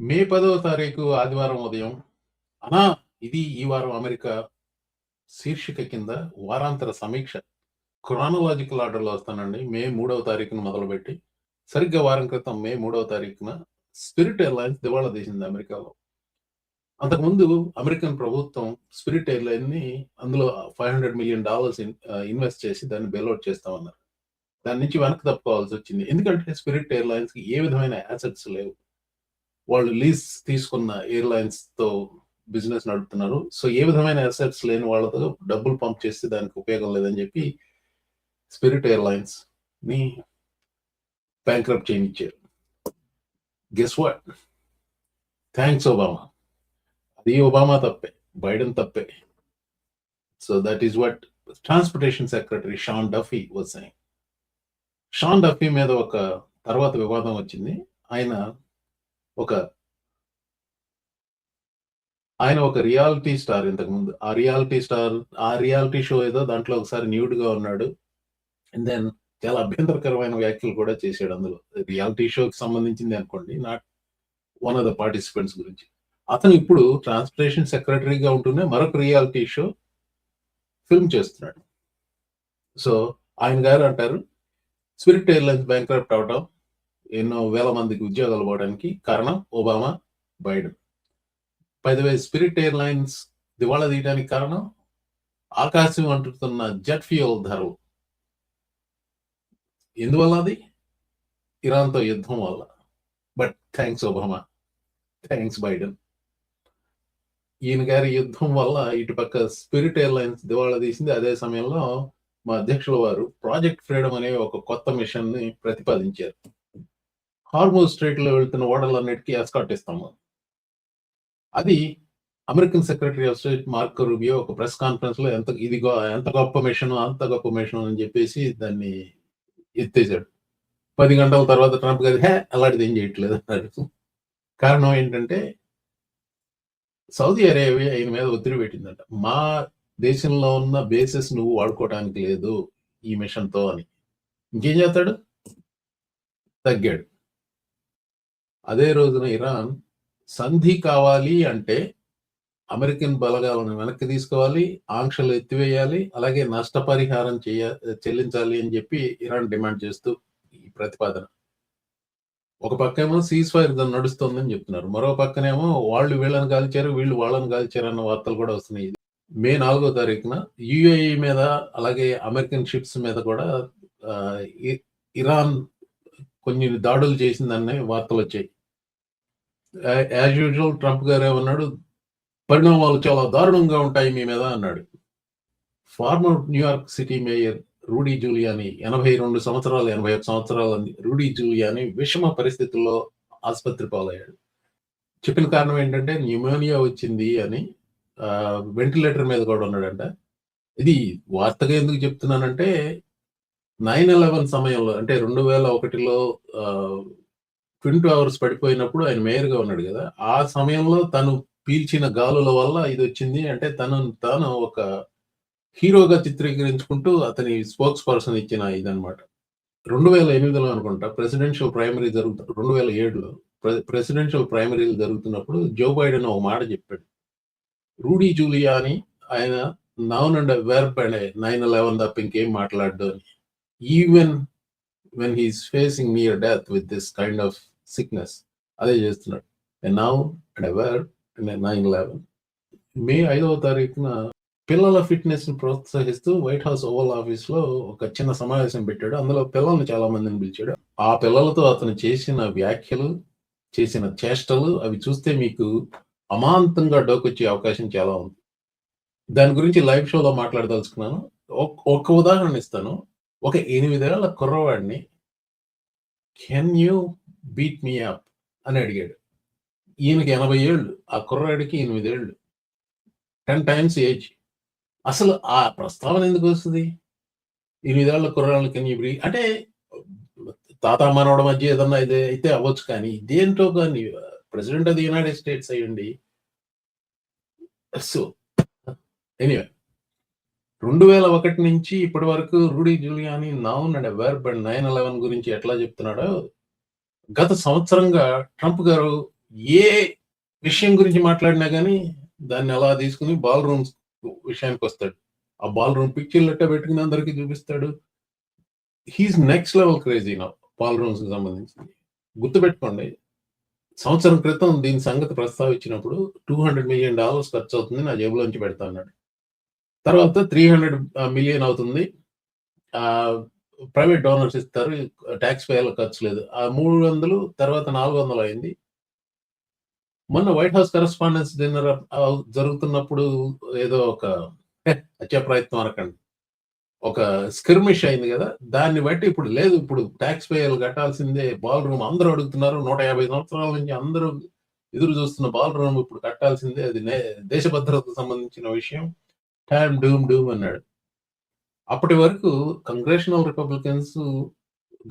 మే 10వ తారీఖు ఆదివారం ఉదయం. అనా ఇది ఈ వారం అమెరికా శీర్షిక కింద వారాంతర సమీక్ష. క్రానలాజికల్ ఆర్డర్‌లో వస్తానండి. మే 3వ తారీఖున మొదలుపెట్టి, సరిగ్గా వారం క్రితం మే 3వ తారీఖున స్పిరిట్ ఎయిర్‌లైన్స్ దివాళా తీసింది అమెరికాలో. అంతకుముందు అమెరికన్ ప్రభుత్వం స్పిరిట్ ఎయిర్‌లైన్‌ని అందులో $500 మిలియన్ ఇన్వెస్ట్ చేసి దాన్ని బెయిల్ ఔట్ చేస్తామన్నారు. దాని నుంచి వెనక్కి తప్పుకోవాల్సొచ్చింది. ఎందుకంటే స్పిరిట్ ఎయిర్‌లైన్స్‌కి ఏ విధమైన అసెట్స్ లేవు. వాళ్ళు లీజ్ తీసుకున్న ఎయిర్‌లైన్స్‌తో బిజినెస్ నడుపుతున్నారు. సో, ఏ విధమైన అసెట్స్ లేని వాళ్ళతో డబ్బులు పంప్ చేస్తే దానికి ఉపయోగం లేదని చెప్పి స్పిరిట్ ఎయిర్‌లైన్స్‌ని బ్యాంక్రప్ట్ చేయనిచ్చారు. Guess what? Thanks Obama. అది ఒబామా తప్పే. బైడెన్ తప్పే. So, that is what transportation secretary Sean Duffy was saying. Sean Duffy మీద ఒక తర్వాత వివాదం వచ్చింది. ఆయన ఒక రియాలిటీ స్టార్ ఇంతకుముందు. ఆ రియాలిటీ షో ఏదో దాంట్లో ఒకసారి న్యూడ్‌గా ఉన్నాడు. అండ్ దెన్ చాలా అభ్యంతరకరమైన వ్యాఖ్యలు కూడా చేశాడు అందులో. రియాలిటీ షోకి సంబంధించింది అనుకోండి. Not one of the participants గురించి. అతను ఇప్పుడు ట్రాన్స్‌పోర్టేషన్ సెక్రటరీగా ఉంటూనే మరొక రియాలిటీ షో ఫిల్మ్ చేస్తున్నాడు. సో, ఆయన గారు అంటారు, స్పిరిట్ ఎయిర్‌లైన్స్ బ్యాంక్రప్ట్ అవ్వడం, ఎన్నో వేల మందికి ఉద్యోగాలు పోవడానికి కారణం Obama, Biden. By the way spirit airlines దివాళా తీయడానికి కారణం ఆకాశం అంటుతున్న జెట్ ఫ్యూయల్ ధరలు. ఎందువల్ల అది? ఇరాన్‌తో యుద్ధం వల్ల. But thanks Obama. Thanks Biden. ఈయన గారి యుద్ధం వల్ల ఇటుపక్క స్పిరిట్ ఎయిర్‌లైన్స్ దివాళా తీసింది. అదే సమయంలో మా అధ్యక్షుల వారు ప్రాజెక్ట్ ఫ్రీడమ్ అనే ఒక కొత్త మిషన్‌ని ప్రతిపాదించారు. హార్మోజ్ స్ట్రెయిట్‌లో వెళ్తున్న ఓడలన్నిటికీ ఎస్కార్ట్ ఇస్తాము. అది American secretary of state Marco Rubio ఒక ప్రెస్ కాన్ఫరెన్స్‌లో ఎంత గొప్ప మిషనో, అంత గొప్ప మిషను అని చెప్పేసి దాన్ని ఎత్తేసాడు. 10 గంటల తర్వాత ట్రంప్ గారు అలాంటిది ఏం చేయట్లేదు అన్నాడు. కారణం ఏంటంటే సౌదీ అరేబియా ఈయన మీద ఒత్తిడి పెట్టిందంట. మా దేశంలో ఉన్న బేసెస్ నువ్వు వాడుకోవడానికి లేదు ఈ మిషన్‌తో అని. ఇంకేం చేస్తాడు? తగ్గాడు. అదే రోజున ఇరాన్ సంధి కావాలి అంటే అమెరికన్ బలగాలను వెనక్కి తీసుకోవాలి, ఆంక్షలు ఎత్తివేయాలి, అలాగే నష్టపరిహారం చెల్లించాలి అని చెప్పి ఇరాన్ డిమాండ్ చేస్తూ ఈ ప్రతిపాదన. ఒక పక్కేమో సీజ్ ఫైర్ నడుస్తోందని చెప్తున్నారు. మరో పక్కనేమో వాళ్ళు వీళ్ళని కాల్చారు, వీళ్ళు వాళ్ళని కాల్చారు అన్న వార్తలు కూడా వస్తున్నాయి. మే 4వ తారీఖున యూఏఈ మీద అలాగే అమెరికన్ షిప్స్ మీద కూడా ఇరాన్ కొన్ని దాడులు చేసిందనే వార్తలు వచ్చాయి. యాజ్ యూజువల్ ట్రంప్ గారు ఏమన్నాడు, పరిణామాలు చాలా దారుణంగా ఉంటాయి మీ మీద అన్నాడు. Former New York city mayor Rudy Giuliani 81 సంవత్సరాల రూడీ జూలియానీ విషమ పరిస్థితుల్లో ఆసుపత్రి పాలయ్యాడు. చెప్పిన కారణం ఏంటంటే న్యూమోనియా వచ్చింది అని వెంటిలేటర్ మీద కూడా ఉన్నాడంట. ఇది వార్తగా ఎందుకు చెప్తున్నానంటే 9/11 సమయంలో అంటే 2001లో 22 అవర్స్ పడిపోయినప్పుడు ఆయన మేయర్‌గా ఉన్నాడు కదా! ఆ సమయంలో తను పీల్చిన గాలుల వల్ల ఇది వచ్చింది అంటే తాను ఒక హీరోగా చిత్రీకరించుకుంటూ అతని స్పోక్స్ పర్సన్ ఇచ్చిన ఇదనమాట. 2008లో అనుకుంటా 2007లో ప్రెసిడెన్షియల్ ప్రైమరీలు జరుగుతున్నప్పుడు జో బైడెన్ ఒక మాట చెప్పాడు. రూడీ జూలియానీ ఆయన నౌన్ అండ్ వెర్బ్ అనే 9/11 తప్ప ఇంకేం మాట్లాడడు అని. Even when he's facing near death with this kind of sickness అదే చేస్తున్నాడు. Noun and verb 9/11. మే 5వ తారీఖున పిల్లల ఫిట్‌నెస్‌ని ప్రోత్సహిస్తూ వైట్ హౌస్ ఓవల్ ఆఫీస్‌లో ఒక చిన్న సమావేశం పెట్టాడు. అందులో పిల్లల్ని చాలా మందిని పిలిచాడు. ఆ పిల్లలతో అతను చేసిన వ్యాఖ్యలు, చేసిన చేష్టలు అవి చూస్తే మీకు అమాంతంగా డోకొచ్చే అవకాశం చాలా ఉంది. దాని గురించి లైవ్ షోలో మాట్లాడదలుచుకున్నాను. ఒక ఉదాహరణ ఇస్తాను. ఒక 8 ఏళ్ల కుర్రవాడిని can you beat me up అని అడిగాడు. ఈయనకి 80 ఏళ్ళు. ఆ కుర్రాడికి 8 ఏళ్ళు. 10 టైమ్స్ ఏజ్. అసలు ఆ ప్రస్తావన ఎందుకు వస్తది? 8 ఏళ్ల కుర్రాళ్ళని కెన్ యూ అంటే తాత మనవడి మధ్య ఏదన్నా ఇది అయితే అవ్వచ్చు కానీ దేంతో గాని president of the United States అయ్యుండి సో ఎనీవే 2001 నుంచి ఇప్పటి వరకు Rudy Giuliani noun and verb and 9/11 గురించి ఎట్లా చెప్తున్నాడో గత సంవత్సరంగా ట్రంప్ గారు ఏ విషయం గురించి మాట్లాడినా గానీ దాన్ని అలా తీసుకొని బాల్ రూమ్స్ విషయానికి వస్తాడు. ఆ బాల్ రూమ్ పిక్చర్లు ఎట్టా పెట్టుకుని అందరికి చూపిస్తాడు. He's next level crazy now ball rooms కి సంబంధించి. గుర్తుపెట్టుకోండి, సంవత్సరం క్రితం దీని సంగతి ప్రస్తావించినప్పుడు $200 మిలియన్ ఖర్చు అవుతుంది, నా జేబులోంచి పెడతా అన్నాడు. తర్వాత 300 మిలియన్ అవుతుంది, ప్రైవేట్ డోనర్స్ ఇస్తారు, ట్యాక్స్ పేయర్ల ఖర్చు లేదు. ఆ 300 తర్వాత 400 అయింది. మొన్న వైట్ హౌస్ కరెస్పాండెన్స్ డిన్నర్ జరుగుతున్నప్పుడు ఏదో ఒక హత్యా ప్రయత్నం అనకండి, ఒక స్కిర్మిష్ అయింది కదా, దాన్ని బట్టి ఇప్పుడు లేదు, ఇప్పుడు ట్యాక్స్ పేయర్లు కట్టాల్సిందే, బాల్ రూమ్ అందరూ అడుగుతున్నారు, 150 సంవత్సరాల నుంచి అందరూ ఎదురు చూస్తున్న బాల్ రూమ్ ఇప్పుడు కట్టాల్సిందే, అది దేశ భద్రతకు సంబంధించిన విషయం, టైమ్ డూమ్ అన్నాడు. అప్పటి వరకు కంగ్రెషనల్ రిపబ్లికన్స్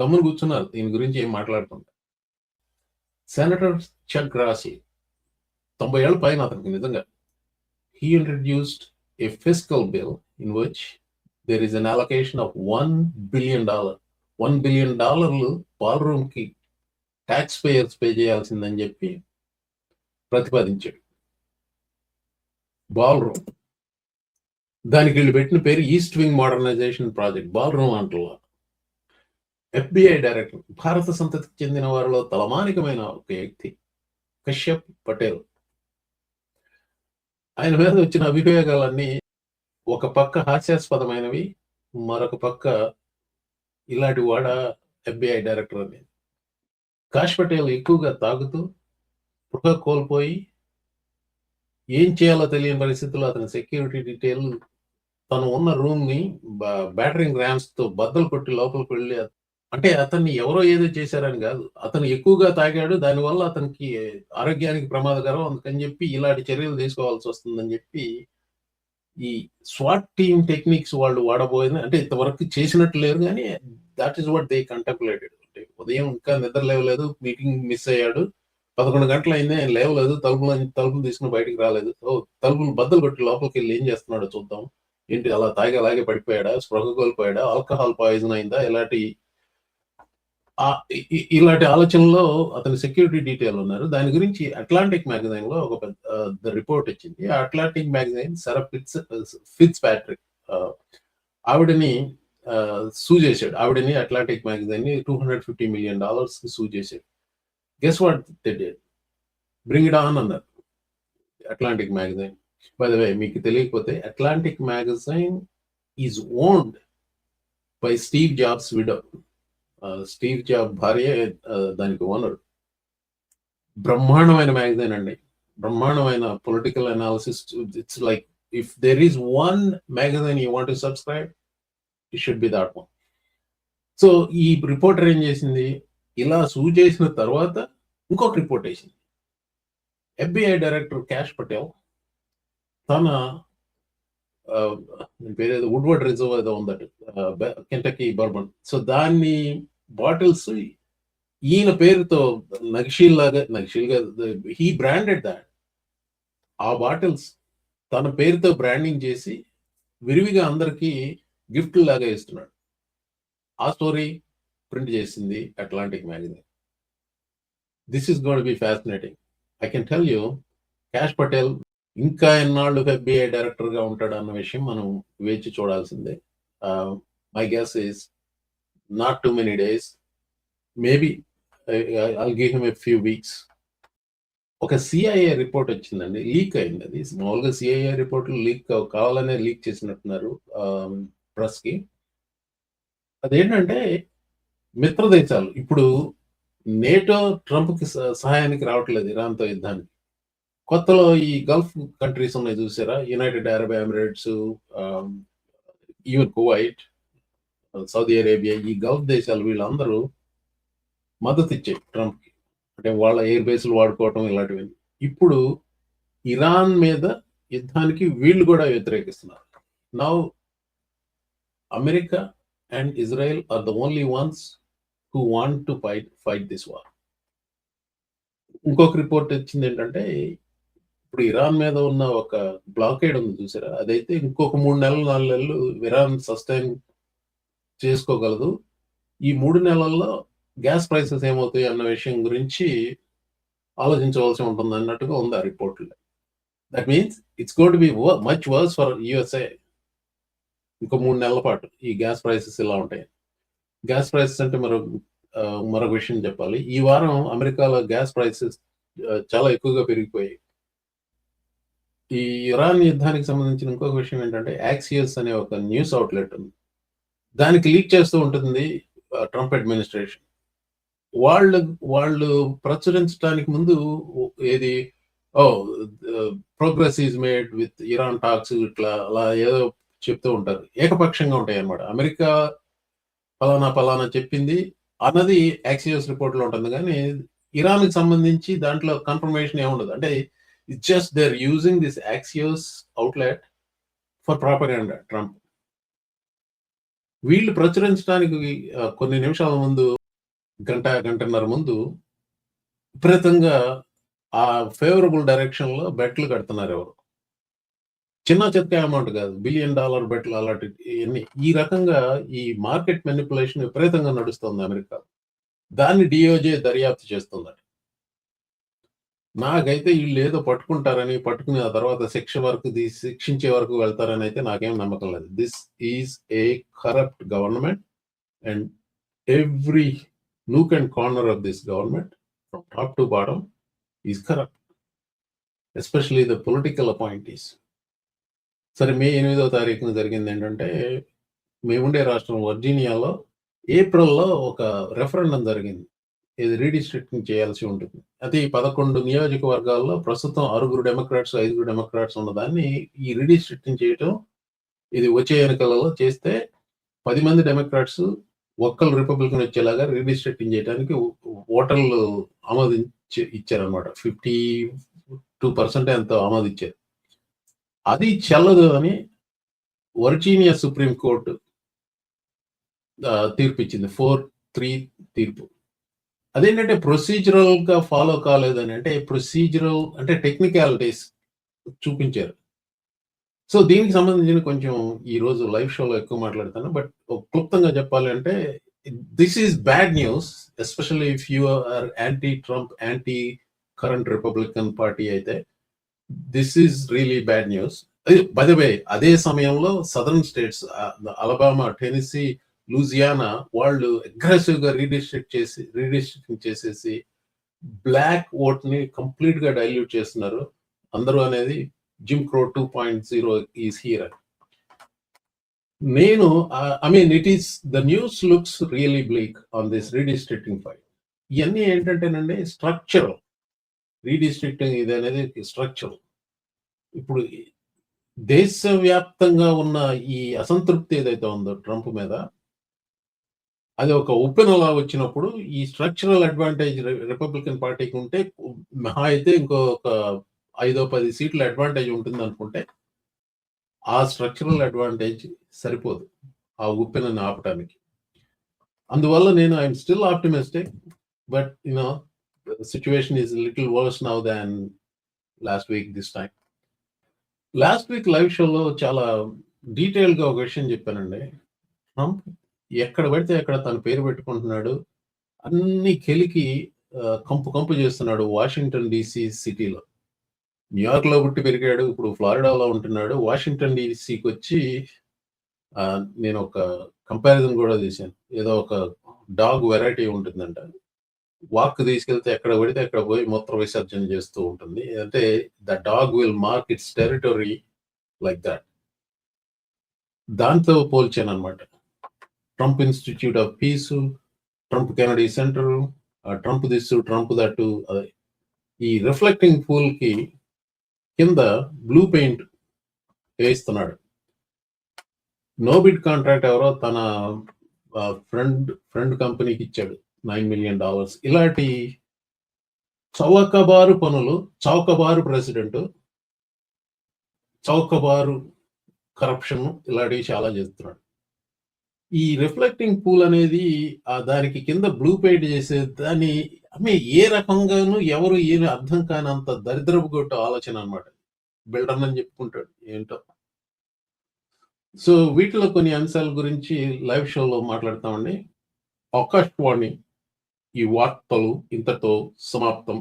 గమ్మున కూర్చున్నారు దీని గురించి ఏం మాట్లాడకుండా. సెనేటర్ చక్ రాసి 90 ఏళ్ల పైన అతనికి నిజంగా. He introduced a fiscal bill in which there is an allocation of $1 billion. $1 billion ballroom కి ట్యాక్స్ పేయర్స్ పే చేయాల్సిందని చెప్పి ప్రతిపాదించాడు. బాల్ రూమ్, దానికి వీళ్ళు పెట్టిన పేరు East Wing modernization project. Ballroom అంటున్నా. FBI డైరెక్టర్, భారత సంతతికి చెందిన వారిలో తలమానికమైన ఒక వ్యక్తి కశ్యప్ పటేల్. ఆయన మీద వచ్చిన అభియోగాలన్నీ ఒక పక్క హాస్యాస్పదమైనవి, మరొక పక్క ఇలాంటి వాడ FBI డైరెక్టర్ అని. కాష్ పటేల్ ఎక్కువగా తాగుతూ స్పృహ కోల్పోయి ఏం చేయాలో తెలియని పరిస్థితుల్లో అతని సెక్యూరిటీ డీటెయిల్ తను ఉన్న రూమ్ ని బ్యాటరింగ్ ర్యామ్స్ తో బద్దలు కొట్టి లోపలికి వెళ్ళి, అంటే అతన్ని ఎవరో ఏదో చేశారని కాదు, అతను ఎక్కువగా తాగాడు, దానివల్ల అతనికి ఆరోగ్యానికి ప్రమాదకరం, అందుకని చెప్పి ఇలాంటి చర్యలు తీసుకోవాల్సి వస్తుందని చెప్పి ఈ స్వాట్ టీమ్ టెక్నిక్స్ వాళ్ళు వాడబోయింది. అంటే ఇంతవరకు చేసినట్టు లేరు, కానీ that is what they contemplated. అంటే ఉదయం ఇంకా నిద్ర లేవలేదు, మీటింగ్ మిస్ అయ్యాడు, 11 గంటలు అయింది, ఆయన లేవలేదు, తలుపులు తీసుకుని బయటికి రాలేదు, తలుపులు బద్దలు కొట్టి లోపలికి వెళ్ళి ఏం చేస్తున్నాడో చూద్దాం, ఏంటి అలా తాగి అలాగే పడిపోయాడా, స్పృహ కోల్పోయాడా, ఆల్కహాల్ పాయిజన్ అయిందా, ఇలాంటి ఆలోచనలో అతని సెక్యూరిటీ డీటెయిల్ ఉన్నారు. దాని గురించి అట్లాంటిక్ మ్యాగజైన్ లో ఒక పెద్ద రిపోర్ట్ వచ్చింది. ఆ అట్లాంటిక్ మ్యాగజైన్ సరా ఫిట్స్ ప్యాట్రిక్ ఆవిడని సూ చేశాడు. ఆవిడని అట్లాంటిక్ మ్యాగజైన్ ని $250 మిలియన్ కి సూ చేశాడు. Guess what they did? Bring it on అన్నారు Atlantic magazine. By the way, మీకు తెలియకపోతే Atlantic magazine is owned by Steve Jobs widow. Steve Job భార్య దానికి ఓనర్. బ్రహ్మాండమైన మ్యాగజైన్ అండి, బ్రహ్మాండమైన political analysis. It's like if there is one magazine you want to subscribe, it should be that one. So ఈ రిపోర్టర్ ఏం చేసింది, ఇలా సూ చేసిన తర్వాత ఇంకొక రిపోర్ట్ వేసింది. FBI డైరెక్టర్ కాష్ పటేల్ తన పేరేదో వుడ్వర్డ్ రిజర్వ్ ఏదో ఉందట, కెంటకీ బర్బన్, సో దాన్ని బాటిల్స్ ఈయన పేరుతో నగిషీల్గా హీ బ్రాండెడ్ దాట్. ఆ బాటిల్స్ తన పేరుతో బ్రాండింగ్ చేసి విరివిగా అందరికీ గిఫ్ట్ లాగా ఇస్తున్నాడు. ఆ స్టోరీ ప్రింట్ చేసింది Atlantic magazine. This is gonna be fascinating. I can tell you, Kash Patel ఇంకా ఎన్నాళ్ళు FBI డైరెక్టర్ గా ఉంటాడు అన్న విషయం మనం వేచి చూడాల్సిందే. My guess is not too many days, maybe I'll give him a few weeks. ఒక CIA రిపోర్ట్ వచ్చిందండి, లీక్ అయింది. అది మామూలుగా CIA రిపోర్ట్లు లీక్ కావాలనే లీక్ చేసినట్టున్నారు ప్రెస్ కి. అదేంటంటే మిత్ర దేశాలు ఇప్పుడు నేటో ట్రంప్ కి సహాయానికి రావట్లేదు ఇరాన్తో యుద్ధానికి. కొత్తలో ఈ గల్ఫ్ కంట్రీస్ ఉన్నాయి చూసారా, United Arab Emirates, even Kuwait, Saudi Arabia, ఈ గల్ఫ్ దేశాలు వీళ్ళందరూ మద్దతు ఇచ్చాయి ట్రంప్ కి, అంటే వాళ్ళ ఎయిర్ బేస్లు వాడుకోవటం ఇలాంటివి. ఇప్పుడు ఇరాన్ మీద యుద్ధానికి వీళ్ళు కూడా వ్యతిరేకిస్తున్నారు. Now America and Israel are the only ones who want to fight this war. ఇంకొక రిపోర్ట్ వచ్చింది ఏంటంటే, ఇప్పుడు ఇరాన్ మీద ఉన్న ఒక బ్లాకేడ్ ఉంది చూసారా, అదైతే ఇంకొక 3 నెలలు 4 నెలలు ఇరాన్ సస్టైన్ చేసుకోగలదు. ఈ 3 నెలల్లో గ్యాస్ ప్రైసెస్ ఏమవుతాయి అన్న విషయం గురించి ఆలోచించవలసి ఉంటుంది అన్నట్టుగా ఉంది ఆ రిపోర్ట్లో. That means it's going to be much worse for USA. ఇంకో 3 నెలల పాటు ఈ గ్యాస్ ప్రైసెస్ ఇలా ఉంటాయి. గ్యాస్ ప్రైసెస్ అంటే మరొక విషయం చెప్పాలి. ఈ వారం అమెరికాలో గ్యాస్ ప్రైసెస్ చాలా ఎక్కువగా పెరిగిపోయాయి. ఈ ఇరాన్ యుద్ధానికి సంబంధించిన ఇంకొక విషయం ఏంటంటే, యాక్సియస్ అనే ఒక న్యూస్ అవుట్‌లెట్ ఉంది. దానికి లీక్ చేస్తూ ఉంటుంది ట్రంప్ అడ్మినిస్ట్రేషన్. వాళ్ళు వాళ్ళు ప్రచురించడానికి ముందు ఏది progress is made with Iran talks ఇట్లా అలా ఏదో చెప్తూ ఉంటారు. ఏకపక్షంగా ఉంటాయన్నమాట. అమెరికా పలానా చెప్పింది అన్నది యాక్సియోస్ రిపోర్ట్‌లో ఉంటుంది గానీ, ఇరాన్‌కి సంబంధించి దాంట్లో కన్ఫర్మేషన్ ఏముండదు. అంటే it's just they are using this Axios outlet for propaganda Trump. వీళ్ళు ప్రచురించడానికి కొన్ని నిమిషాల ముందు గంటన్నర ముందు విపరీతంగా ఆ ఫేవరబుల్ డైరెక్షన్‌లో బెట్లు కడుతున్నారు ఎవరు. చిన్న చితక అమౌంట్ కాదు. $1 బిలియన్ బెట్లు అలాంటి ఇయన్నీ. ఈ రకంగా ఈ మార్కెట్ మానిప్యులేషన్ విపరీతంగా నడుస్తుంది అమెరికాలో. దాన్ని డీఓజే దర్యాప్తు చేస్తుందట. నాకైతే ఈళ్ళేదో పట్టుకుంటారని, పట్టుకుని ఆ తర్వాత శిక్షించే వరకు వెళ్తారని అయితే నాకేం నమ్మకం లేదు. This is a corrupt government and every nook and corner of this government from top to bottom is corrupt, especially the political appointees. సరే, మే 8వ తారీఖున జరిగింది ఏంటంటే, మేముండే రాష్ట్రం వర్జీనియాలో ఏప్రిల్‌లో ఒక రెఫరెండం జరిగింది. ఇది రీడిస్ట్రిక్టింగ్ చేయాల్సి ఉంటుంది. అది 11 నియోజకవర్గాల్లో ప్రస్తుతం 6 డెమోక్రాట్స్, 5 డెమోక్రాట్స్ ఉన్నదాన్ని ఈ రీడిస్ట్రిక్టింగ్ చేయటం, ఇది వచ్చే ఎన్నికలలో చేస్తే 10 మంది డెమోక్రాట్స్, ఒక్కళ్ళు రిపబ్లికన్ వచ్చేలాగా రీడిస్ట్రిక్టింగ్ చేయడానికి ఓటర్లు ఇచ్చారనమాట. 52% ఎంతో ఆమోదించారు. అది చెల్లదు అని వర్జీనియా సుప్రీం కోర్టు తీర్పిచ్చింది. 4-3 తీర్పు. అదేంటంటే ప్రొసీజరల్‌గా ఫాలో కాలేదని. అంటే ప్రొసీజరల్ అంటే టెక్నికాలిటీస్ చూపించారు. సో, దీనికి సంబంధించిన కొంచెం ఈరోజు లైవ్ షోలో ఎక్కువ మాట్లాడతాను. బట్ క్లుప్తంగా చెప్పాలి అంటే, this is bad news. Especially if you are anti Trump, anti current Republican party అయితే this is really bad news. By the way, అదే సమయంలో southern states Alabama, Tennessee, Louisiana వాళ్ళు అగ్రెసివ్‌గా రీడిస్ట్రిక్టింగ్ చేసేసి బ్లాక్ ఓట్‌ని కంప్లీట్‌గా డైల్యూట్ చేస్తున్నారు. అందరూ అనేది జిమ్ క్రో 2.0 ఈజ్ హియర్. నేను it is the news looks really bleak on this redistricting fight. ఇవన్నీ ఏంటంటేనండి స్ట్రక్చరల్. రీడిస్ట్రిక్టింగ్ ఇది అనేది స్ట్రక్చరల్. ఇప్పుడు దేశవ్యాప్తంగా ఉన్న ఈ అసంతృప్తి ఏదైతే ఉందో ట్రంప్ మీద, అది ఒక ఉప్పెనలా వచ్చినప్పుడు ఈ స్ట్రక్చరల్ అడ్వాంటేజ్ రిపబ్లికన్ పార్టీకి ఉంటే మహా అయితే ఇంకొక 5-10 సీట్ల అడ్వాంటేజ్ ఉంటుంది అనుకుంటే, ఆ స్ట్రక్చరల్ అడ్వాంటేజ్ సరిపోదు ఆ ఉప్పెనని ఆపటానికి. అందువల్ల నేను I'm still optimistic, but situation is little worse now than last week this time. Last week live షోలో చాలా డీటెయిల్‌గా ఒక విషయం చెప్పానండి. ట్రంప్ ఎక్కడ పడితే అక్కడ తన పేరు పెట్టుకుంటున్నాడు. అన్ని కెలికి కంపు చేస్తున్నాడు వాషింగ్టన్ డీసీ సిటీలో. న్యూయార్క్‌లో పుట్టి పెరిగాడు. ఇప్పుడు ఫ్లోరిడాలో ఉంటున్నాడు. వాషింగ్టన్ డీసీకి వచ్చి నేను ఒక కంపారిజన్ కూడా చేశాను. ఏదో ఒక డాగ్ వెరైటీ ఉంటుందంట. వాక్ తీసుకెళ్తే ఎక్కడ పడితే అక్కడ పోయి మూత్ర విసర్జన చేస్తూ ఉంటుంది. అంటే the dog will mark its territory like that. దాంతో పోల్చానన్నమాట. Trump institute of peace, Trump Kennedy center, Trump this, Trump that. ఈ రిఫ్లెక్టింగ్ పూల్‌కి కింద బ్లూ పెయింట్ వేస్తున్నాడు. నోబిడ్ కాంట్రాక్ట్ ఎవరో తన ఫ్రెండ్ కంపెనీకి ఇచ్చాడు $9 million. ఇలాంటి చౌకబారు పనులు, చౌకబారు ప్రెసిడెంట్, చౌకబారు కరప్షన్ ఇలాంటివి చాలా చేస్తున్నాడు. ఈ రిఫ్లెక్టింగ్ పూల్ అనేది దానికి కింద బ్లూ పెయింట్ చేసే దాన్ని ఏ రకంగానూ ఎవరు ఏమి అర్థం కానంత దరిద్రపు కొట్టు ఆలోచన అనమాట. బిల్డర్ అని చెప్పుకుంటాడు ఏంటో. సో వీటిలో కొన్ని అంశాల గురించి లైవ్ షోలో మాట్లాడతామండి. ఆకాశవాణి ఈ వార్తలు ఇంతతో సమాప్తం.